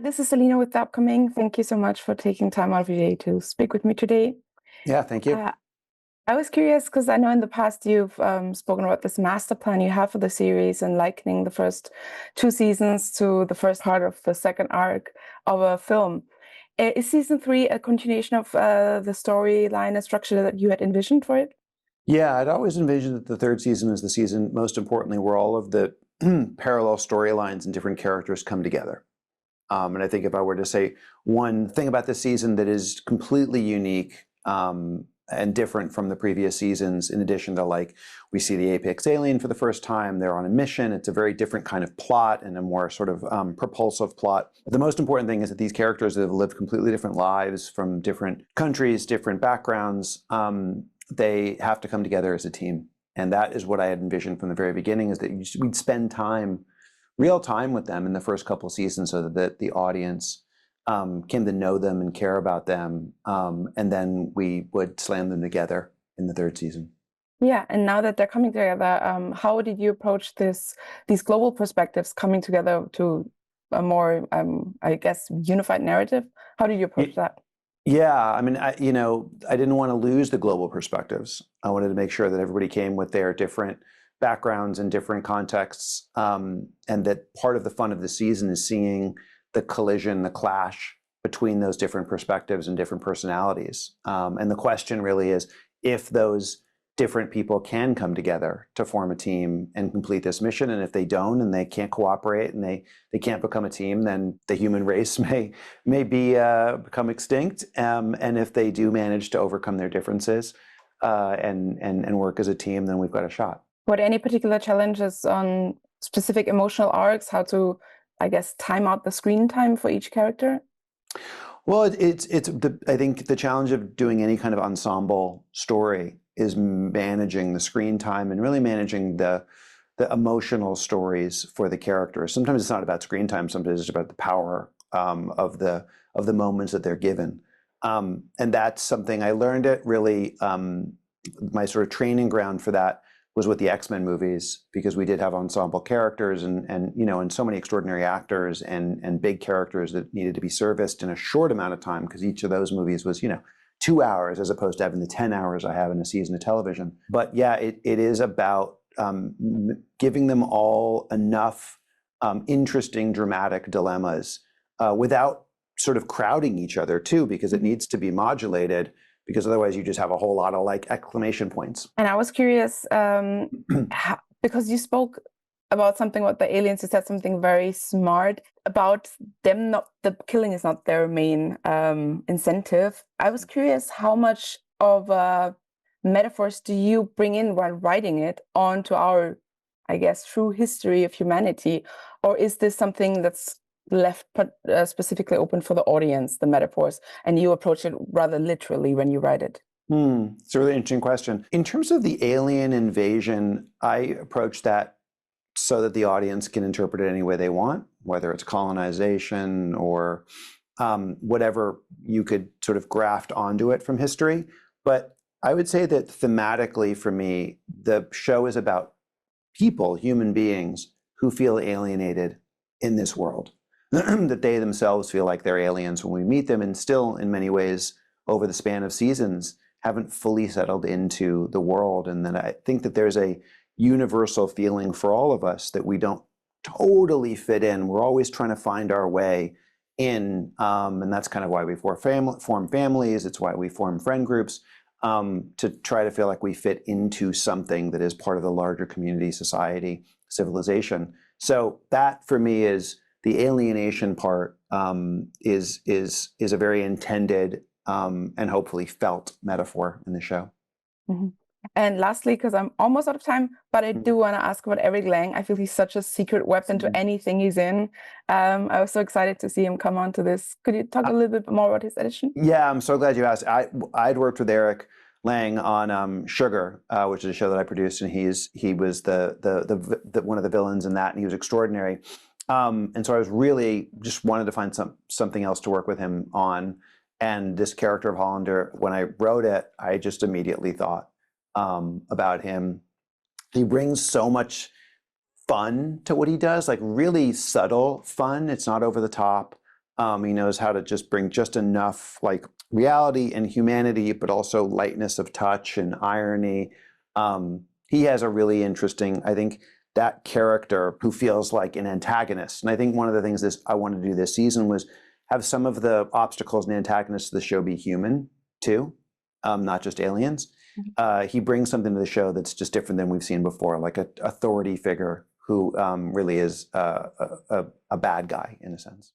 This is Selena with the upcoming. Thank you so much for taking time out of your day to speak with me today. Yeah, thank you. Uh, I was curious because I know in the past you've spoken about this master plan you have for the series and likening the first two seasons to the first part of the second arc of a film. Is season three a continuation of the storyline and structure that you had envisioned for it? Yeah, I'd always envisioned that the third season is the season, most importantly, where all of the parallel storylines and different characters come together. And I think if I were to say one thing about this season that is completely unique and different from the previous seasons, in addition to like we see the apex alien for the first time, they're on a mission. It's a very different kind of plot and a more sort of propulsive plot. But the most important thing is that these characters have lived completely different lives from different countries, different backgrounds. They have to come together as a team. And that is what I had envisioned from the very beginning, is that we'd spend time, real time with them in the first couple of seasons so that the audience came to know them and care about them. And then we would slam them together in the third season. Yeah, and now that they're coming together, how did you approach these global perspectives coming together to a more, I guess, unified narrative? How did you approach that? Yeah, I mean, I didn't want to lose the global perspectives. I wanted to make sure that everybody came with their different backgrounds and different contexts, and that part of the fun of the season is seeing the collision, the clash between those different perspectives and different personalities. And the question really is, if those different people can come together to form a team and complete this mission, and if they don't and they can't cooperate and they can't become a team, then the human race may become extinct. And if they do manage to overcome their differences and work as a team, then we've got a shot. Were there any particular challenges on specific emotional arcs, how to, I guess, time out the screen time for each character? Well, I think the challenge of doing any kind of ensemble story is managing the screen time and really managing the emotional stories for the characters. Sometimes it's not about screen time. Sometimes it's about the power of the moments that they're given. And that's something I learned it really. My sort of training ground for that was with the X-Men movies, because we did have ensemble characters and so many extraordinary actors and big characters that needed to be serviced in a short amount of time, because each of those movies was 2 hours as opposed to having the 10 hours I have in a season of television. But yeah, it is about giving them all enough interesting, dramatic dilemmas without sort of crowding each other too, because it needs to be modulated, because otherwise you just have a whole lot of like exclamation points. And I was curious, because you spoke about something about the aliens, you said something very smart about them not, the killing is not their main incentive. I was curious, how much of metaphors do you bring in while writing it onto our, I guess, true history of humanity? Or is this something that's left specifically open for the audience, the metaphors, and you approach it rather literally when you write it? It's a really interesting question. In terms of the alien invasion, I approach that so that the audience can interpret it any way they want, whether it's colonization or whatever you could sort of graft onto it from history. But I would say that thematically for me, the show is about people, human beings, who feel alienated in this world, that they themselves feel like they're aliens when we meet them, and still in many ways over the span of seasons haven't fully settled into the world. And then I think that there's a universal feeling for all of us that we don't totally fit in. We're always trying to find our way in, and that's kind of why we form families. It's why we form friend groups, to try to feel like we fit into something that is part of the larger community, society, civilization. So that for me is the alienation part, is a very intended and hopefully felt metaphor in the show. Mm-hmm. And lastly, because I'm almost out of time, but I do want to ask about Eric Lange. I feel he's such a secret weapon to anything he's in. I was so excited to see him come on to this. Could you talk a little bit more about his edition? Yeah, I'm so glad you asked. I'd worked with Eric Lange on Sugar, which is a show that I produced, and he was the one of the villains in that, and he was extraordinary. And so I was really just wanted to find something else to work with him on. And this character of Hollander, when I wrote it, I just immediately thought about him. He brings so much fun to what he does, like really subtle fun. It's not over the top. He knows how to just bring just enough like reality and humanity, but also lightness of touch and irony. He has a really interesting, I think, that character who feels like an antagonist. And I think one of the things I wanted to do this season was have some of the obstacles and antagonists of the show be human too, not just aliens. He brings something to the show that's just different than we've seen before, like an authority figure who really is a bad guy in a sense.